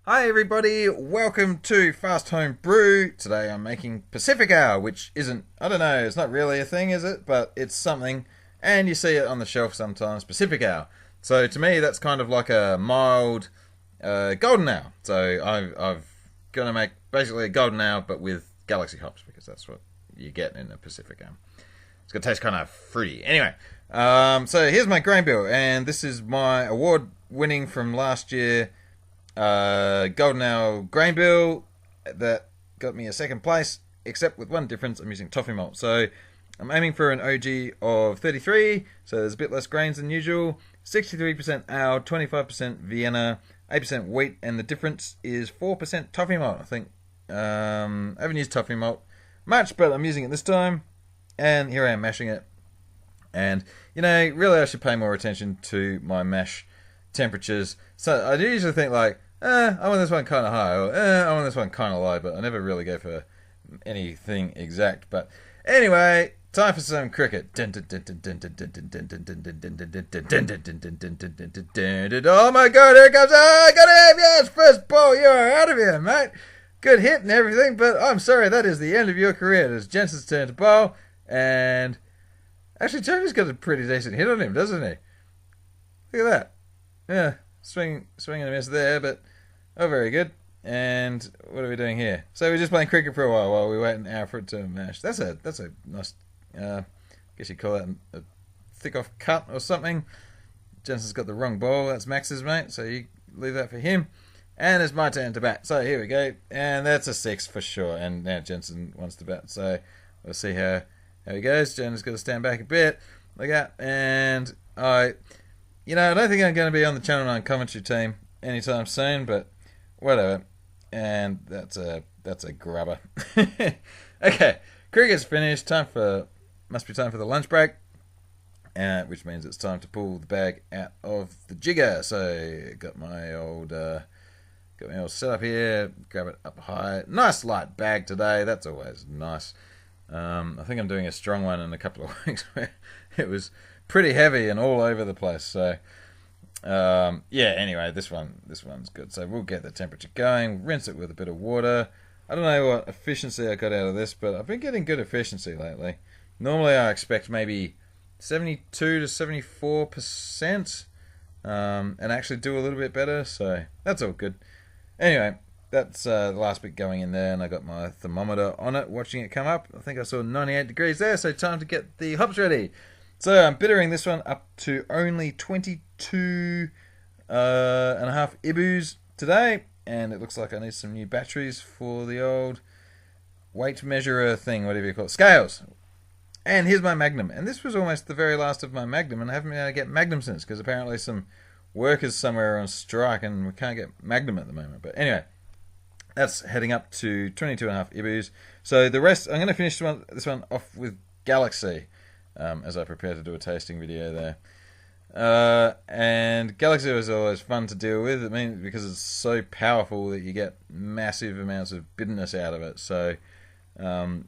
Hi everybody, welcome to Fast Home Brew. Today I'm making Pacific Ale, which isn't, I don't know, it's not really a thing, is it? But it's something, and you see it on the shelf sometimes, Pacific Ale. So to me that's kind of like a mild golden ale. So I've going to make basically a golden ale but with galaxy hops, because that's what you get in a Pacific Ale. It's going to taste kind of fruity. Anyway, so here's my grain bill, and this is my award winning from last year Golden Ale grain bill that got me a second place, except with one difference. I'm using Toffee malt. So I'm aiming for an OG of 33, so there's a bit less grains than usual. 63% ale, 25% Vienna, 8% wheat, and the difference is 4% Toffee malt, I think. I haven't used Toffee malt much, but I'm using it this time, and here I am mashing it. And, you know, really I should pay more attention to my mash temperatures. So I do usually think like, I want this one kind of high, or I want this one kind of low, but I never really go for anything exact. But anyway, time for some cricket. Oh my god, here it comes! Oh, I got him! Yes, first ball, you are out of here, mate. Good hit and everything, but I'm sorry, that is the end of your career. It is Jensen's turn to bowl, and actually, Tony's got a pretty decent hit on him, doesn't he? Look at that. Yeah, swing and a miss there, but oh, very good. And what are we doing here? So we're just playing cricket for a while we wait an hour for it to mash. That's a nice, guess you call that a thick off cut or something. Jensen's got the wrong ball. That's Max's, mate. So you leave that for him. And it's my turn to bat. So here we go, and that's a 6 for sure. And now Jensen wants to bat. So we'll see how he goes. Jensen's got to stand back a bit. Look out, and I don't think I'm going to be on the Channel 9 commentary team anytime soon, but whatever. And that's a grubber. Okay, cricket's finished. Must be time for the lunch break, which means it's time to pull the bag out of the jigger. So got my old setup here. Grab it up high. Nice light bag today. That's always nice. I think I'm doing a strong one in a couple of weeks where it was pretty heavy and all over the place. So anyway, this one's good. So we'll get the temperature going, rinse it with a bit of water. I don't know what efficiency I got out of this, but I've been getting good efficiency lately. Normally I expect maybe 72 to 74%, and actually do a little bit better, so that's all good. Anyway, that's the last bit going in there, and I got my thermometer on it, watching it come up. I think I saw 98 degrees there, so time to get the hops ready. So I'm bittering this one up to only 22 and a half IBUs today, and it looks like I need some new batteries for the old weight measurer thing, whatever you call it, scales. And here's my Magnum, and this was almost the very last of my Magnum, and I haven't been able to get Magnum since, because apparently some workers somewhere are on strike and we can't get Magnum at the moment. But anyway, that's heading up to 22 and a half IBUs. So the rest, I'm going to finish this one off with Galaxy, as I prepare to do a tasting video there. And Galaxy is always fun to deal with. I mean, because it's so powerful that you get massive amounts of bitterness out of it. So, a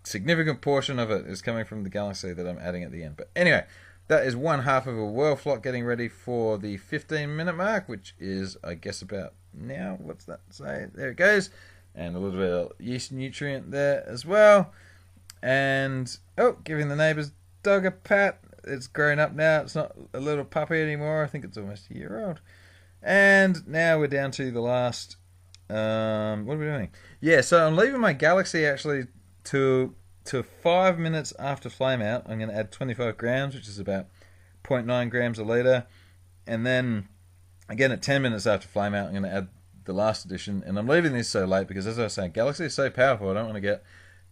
significant portion of it is coming from the Galaxy that I'm adding at the end. But anyway, that is one half of a whirl flock getting ready for the 15-minute mark, which is, I guess, about now. What's that say? There it goes. And a little bit of yeast nutrient there as well. And, giving the neighbour's dog a pat. It's grown up now. It's not a little puppy anymore. I think it's almost a year old. And now we're down to the last... what are we doing? Yeah, so I'm leaving my Galaxy actually to 5 minutes after flame out. I'm going to add 25 grams, which is about 0.9 grams a litre. And then, again, at 10 minutes after flame out, I'm going to add the last addition. And I'm leaving this so late because, as I was saying, Galaxy is so powerful, I don't want to get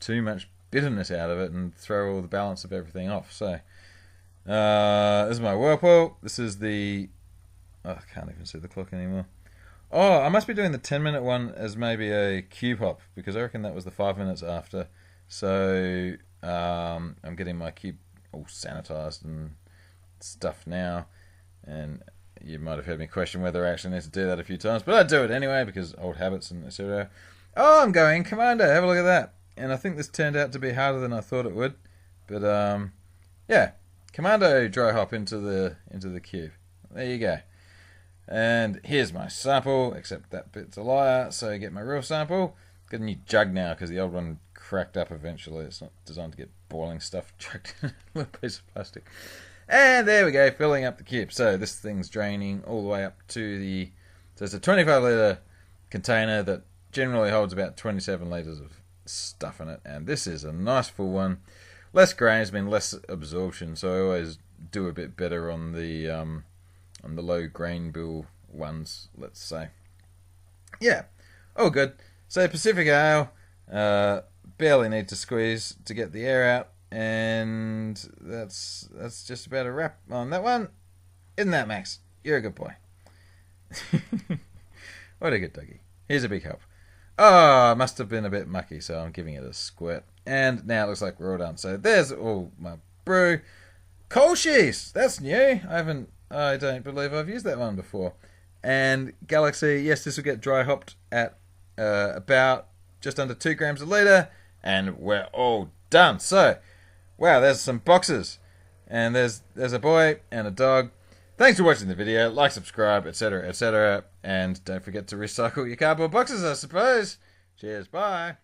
too much bitterness out of it and throw all the balance of everything off. So this is my whirlpool. This is the... I can't even see the clock anymore. I must be doing the 10-minute one as maybe a cube hop, because I reckon that was the 5 minutes after. So I'm getting my cube all sanitized and stuff now, and you might have heard me question whether I actually need to do that a few times, but I do it anyway because old habits and etc. I'm going Commando. Have a look at that. And I think this turned out to be harder than I thought it would, but Commando dry hop into the cube. There you go. And here's my sample, except that bit's a liar, so I get my real sample. Got a new jug now because the old one cracked up eventually. It's not designed to get boiling stuff chucked in a little piece of plastic. And there we go, filling up the kip. So this thing's draining all the way up to the... So it's a 25 litre container that generally holds about 27 litres of stuff in it. And this is a nice full one. Less grains mean less absorption, so I always do a bit better on the low grain bill ones, let's say. Yeah, all good. So Pacific Ale, barely need to squeeze to get the air out, and that's just about a wrap on that one. Isn't that, Max? You're a good boy. What a good doggy. Here's a big help. Oh, it must have been a bit mucky, so I'm giving it a squirt. And now it looks like we're all done. So there's all my brew. Coal sheets! That's new. I don't believe I've used that one before. And Galaxy, yes, this will get dry hopped at about just under 2 grams a litre. And we're all done. So, wow, there's some boxes. And there's a boy and a dog. Thanks for watching the video. Like, subscribe, etc., etc. And don't forget to recycle your cardboard boxes, I suppose. Cheers, bye.